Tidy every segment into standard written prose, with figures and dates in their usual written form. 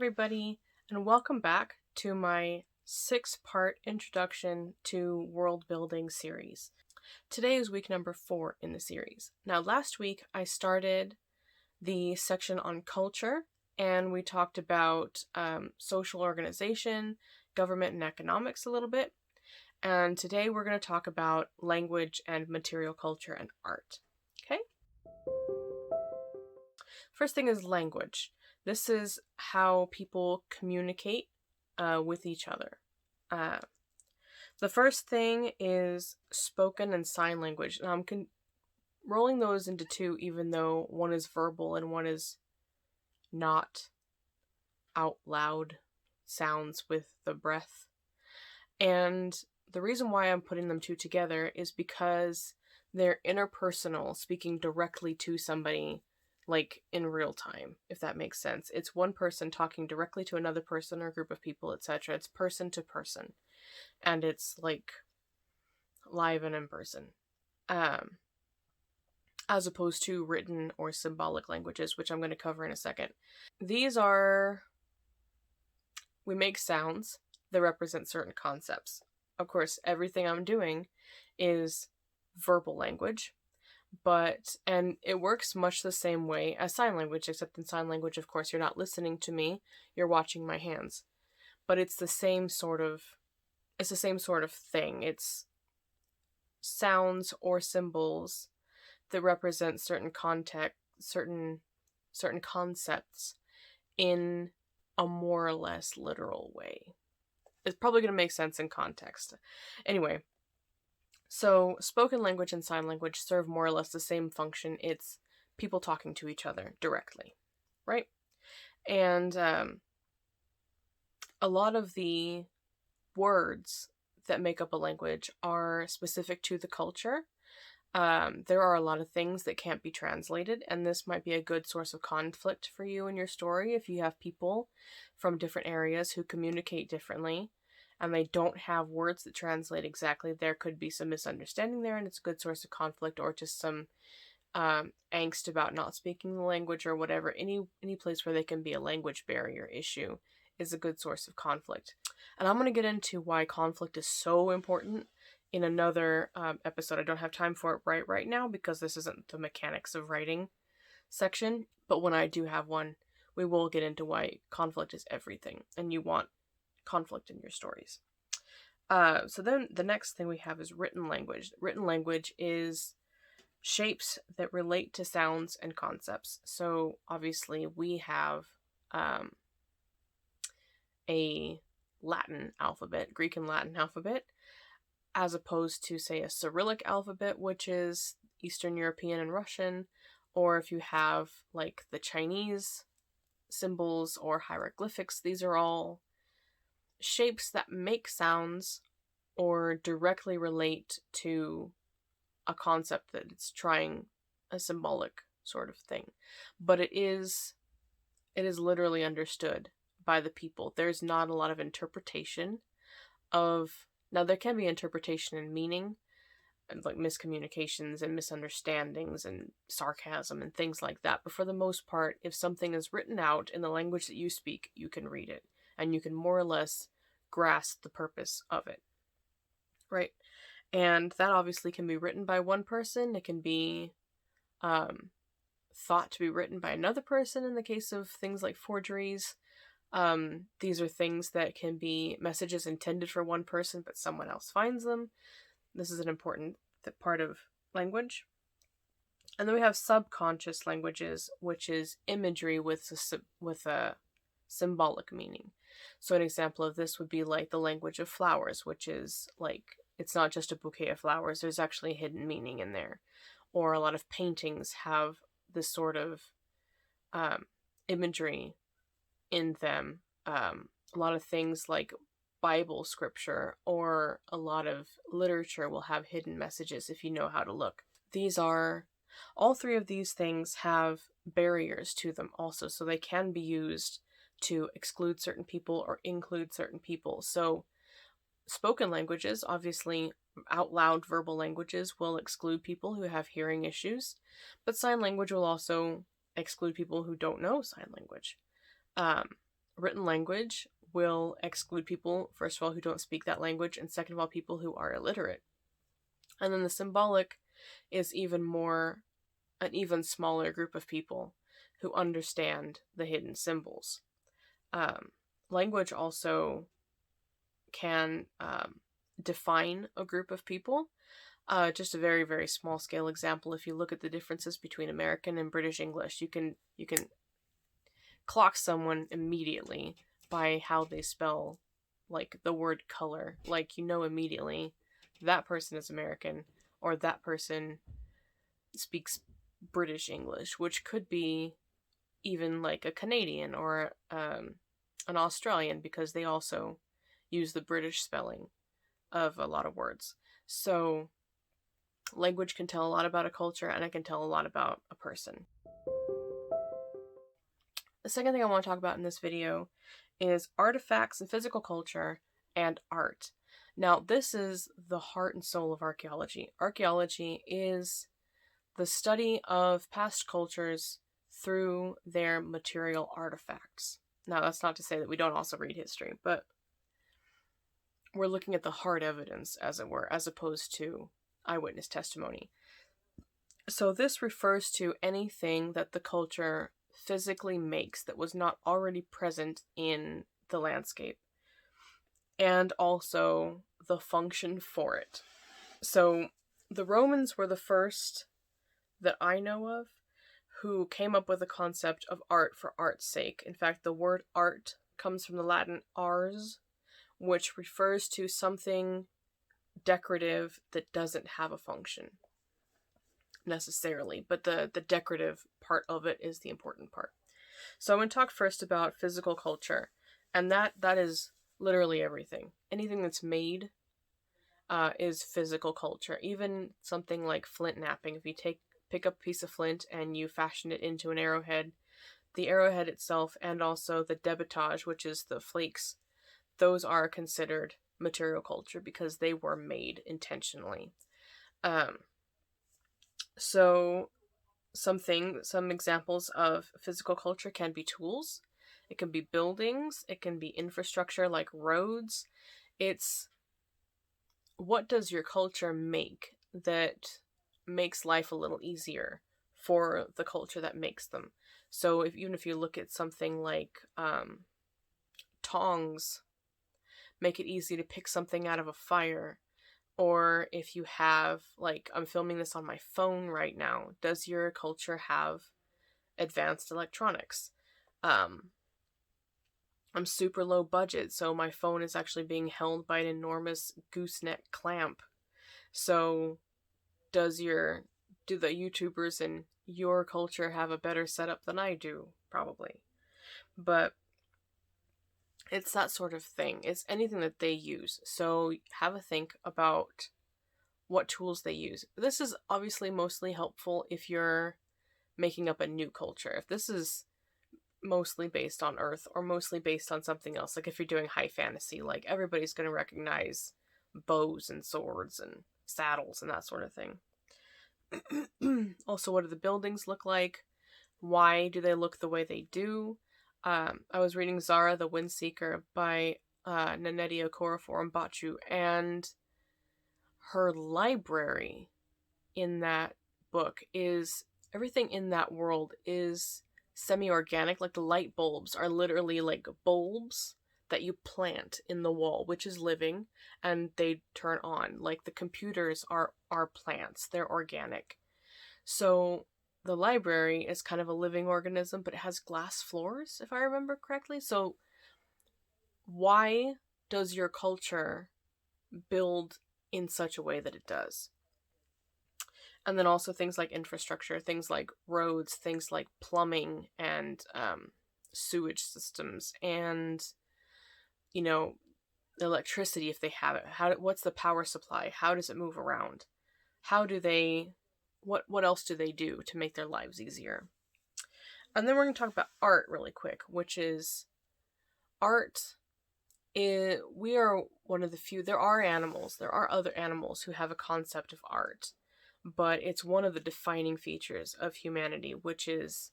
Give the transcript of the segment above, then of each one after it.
everybody, and welcome back to my 6-part introduction to world building series. Today is week number 4 in the series. Now, last week I started the section on culture, and we talked about social organization, government, and economics a little bit. And today we're going to talk about language and material culture and art. Okay? First thing is language. This is how people communicate with each other. The first thing is spoken and sign language. Now I'm rolling those into two, even though one is verbal and one is not out loud sounds with the breath. And the reason why I'm putting them two together is because they're interpersonal, speaking directly to somebody, like in real time, if that makes sense. It's one person talking directly to another person or group of people, etc. It's person to person, and it's like live and in person, as opposed to written or symbolic languages, which I'm going to cover in a second. We make sounds that represent certain concepts. Of course, everything I'm doing is verbal language, and it works much the same way as sign language, except in sign language, of course, you're not listening to me, you're watching my hands. But it's the same sort of thing. It's sounds or symbols that represent certain concepts in a more or less literal way. It's probably going to make sense in context. Anyway, so spoken language and sign language serve more or less the same function. It's people talking to each other directly, right? And a lot of the words that make up a language are specific to the culture. There are a lot of things that can't be translated, and this might be a good source of conflict for you in your story if you have people from different areas who communicate differently and they don't have words that translate exactly. There could be some misunderstanding there, and it's a good source of conflict, or just some angst about not speaking the language or whatever. Any place where there can be a language barrier issue is a good source of conflict. And I'm going to get into why conflict is so important in another episode. I don't have time for it right now because this isn't the mechanics of writing section, but when I do have one, we will get into why conflict is everything, and you want conflict in your stories. So then the next thing we have is written language. Written language is shapes that relate to sounds and concepts. So obviously we have a Latin alphabet, Greek and Latin alphabet, as opposed to, say, a Cyrillic alphabet, which is Eastern European and Russian, or if you have like the Chinese symbols or hieroglyphics. These are all shapes that make sounds or directly relate to a concept that it's trying, a symbolic sort of thing. But it is literally understood by the people. There's not a lot of interpretation of... Now, there can be interpretation and meaning, like miscommunications and misunderstandings and sarcasm and things like that. But for the most part, if something is written out in the language that you speak, you can read it. And you can more or less grasp the purpose of it. Right? And that obviously can be written by one person. It can be thought to be written by another person in the case of things like forgeries. These are things that can be messages intended for one person, but someone else finds them. This is an important part of language. And then we have subconscious languages, which is imagery with a symbolic meaning. So an example of this would be like the language of flowers, which is like, it's not just a bouquet of flowers, there's actually a hidden meaning in there. Or a lot of paintings have this sort of imagery in them. A lot of things like Bible scripture or a lot of literature will have hidden messages if you know how to look. All three of these things have barriers to them also, so they can be used to exclude certain people or include certain people. So spoken languages, obviously out loud verbal languages, will exclude people who have hearing issues, but sign language will also exclude people who don't know sign language. written language will exclude people, first of all, who don't speak that language, and second of all, people who are illiterate. And then the symbolic is an even smaller group of people who understand the hidden symbols. Language also can define a group of people. Just a very, very small scale example. If you look at the differences between American and British English, you can clock someone immediately by how they spell, like, the word color. Like, you know immediately that person is American or that person speaks British English, which could be even like a Canadian or an Australian, because they also use the British spelling of a lot of words. So language can tell a lot about a culture, and it can tell a lot about a person. The second thing I want to talk about in this video is artifacts and physical culture and art. Now, this is the heart and soul of archaeology. Archaeology is the study of past cultures through their material artifacts. Now, that's not to say that we don't also read history, but we're looking at the hard evidence, as it were, as opposed to eyewitness testimony. So this refers to anything that the culture physically makes that was not already present in the landscape, and also the function for it. So the Romans were the first that I know of who came up with the concept of art for art's sake. In fact, the word art comes from the Latin ars, which refers to something decorative that doesn't have a function necessarily, but the decorative part of it is the important part. So I'm going to talk first about physical culture, and that is literally everything. Anything that's made is physical culture. Even something like flint knapping. If you pick up a piece of flint and you fashion it into an arrowhead, the arrowhead itself and also the debitage, which is the flakes, those are considered material culture because they were made intentionally. So some examples of physical culture can be tools, it can be buildings, it can be infrastructure like roads. It's what does your culture make that makes life a little easier for the culture that makes them. So even if you look at something like tongs, make it easy to pick something out of a fire. Or if you have, like, I'm filming this on my phone right now, does your culture have advanced electronics? I'm super low budget, so my phone is actually being held by an enormous gooseneck clamp. So do the YouTubers in your culture have a better setup than I do? Probably. But it's that sort of thing. It's anything that they use. So have a think about what tools they use. This is obviously mostly helpful if you're making up a new culture. If this is mostly based on Earth or mostly based on something else, like if you're doing high fantasy, like everybody's going to recognize bows and swords and saddles and that sort of thing. Also, what do the buildings look like? Why do they look the way they do? I was reading Zara the Windseeker by Nnedi Okorafor Mbachu, and her library in that book is, everything in that world is semi-organic. Like the light bulbs are literally like bulbs that you plant in the wall, which is living, and they turn on. Like the computers are plants, they're organic. So the library is kind of a living organism, but it has glass floors, if I remember correctly. So why does your culture build in such a way that it does? And then also things like infrastructure, things like roads, things like plumbing and sewage systems, and, you know, electricity if they have it. What's the power supply? How does it move around? How do they... What else do they do to make their lives easier? And then we're going to talk about art really quick, which is art. We are one of the few. There are other animals who have a concept of art, but it's one of the defining features of humanity, which is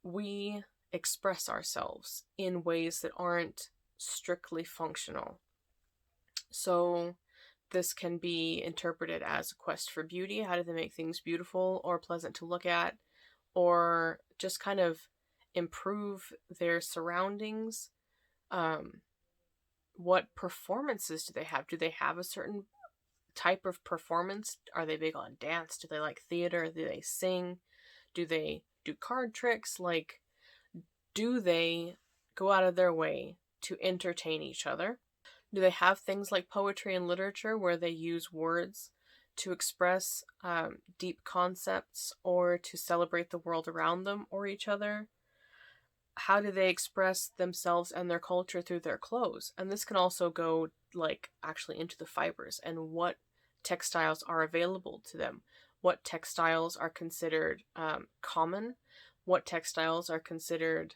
we express ourselves in ways that aren't strictly functional. So this can be interpreted as a quest for beauty. How do they make things beautiful or pleasant to look at, or just kind of improve their surroundings? What performances do they have? Do they have a certain type of performance? Are they big on dance? Do they like theater? Do they sing? Do they do card tricks? Like, do they go out of their way to entertain each other? Do they have things like poetry and literature where they use words to express deep concepts or to celebrate the world around them or each other? How do they express themselves and their culture through their clothes? And this can also go like actually into the fibers and what textiles are available to them, what textiles are considered common, what textiles are considered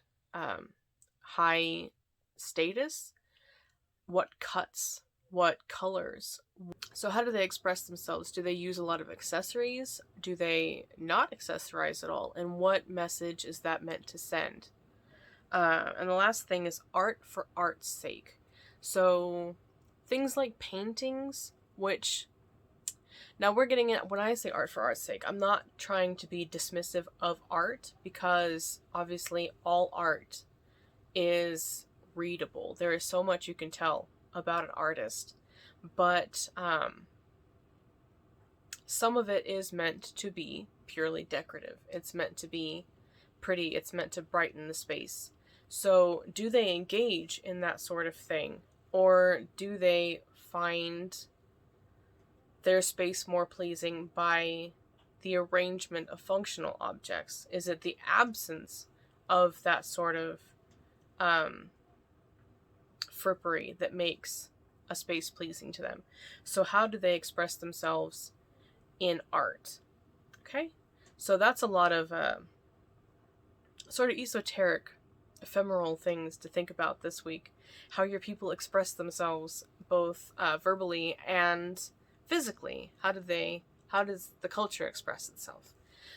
high status, what cuts, what colors. So how do they express themselves? Do they use a lot of accessories? Do they not accessorize at all? And what message is that meant to send? And the last thing is art for art's sake. So things like paintings, which now we're getting at, when I say art for art's sake, I'm not trying to be dismissive of art, because obviously all art is readable. There is so much you can tell about an artist, but some of it is meant to be purely decorative. It's meant to be pretty. It's meant to brighten the space. So do they engage in that sort of thing? Or do they find their space more pleasing by the arrangement of functional objects? Is it the absence of that sort of frippery that makes a space pleasing to them? So how do they express themselves in art? Okay, so that's a lot of sort of esoteric, ephemeral things to think about this week. How your people express themselves both verbally and physically. How does the culture express itself?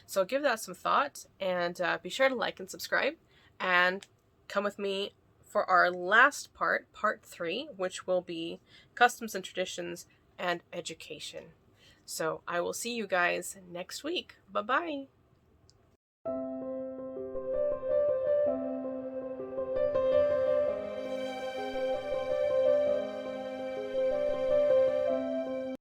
So give that some thought, and be sure to like and subscribe, and come with me for our last part, part 3, which will be customs and traditions and education. So I will see you guys next week. Bye-bye.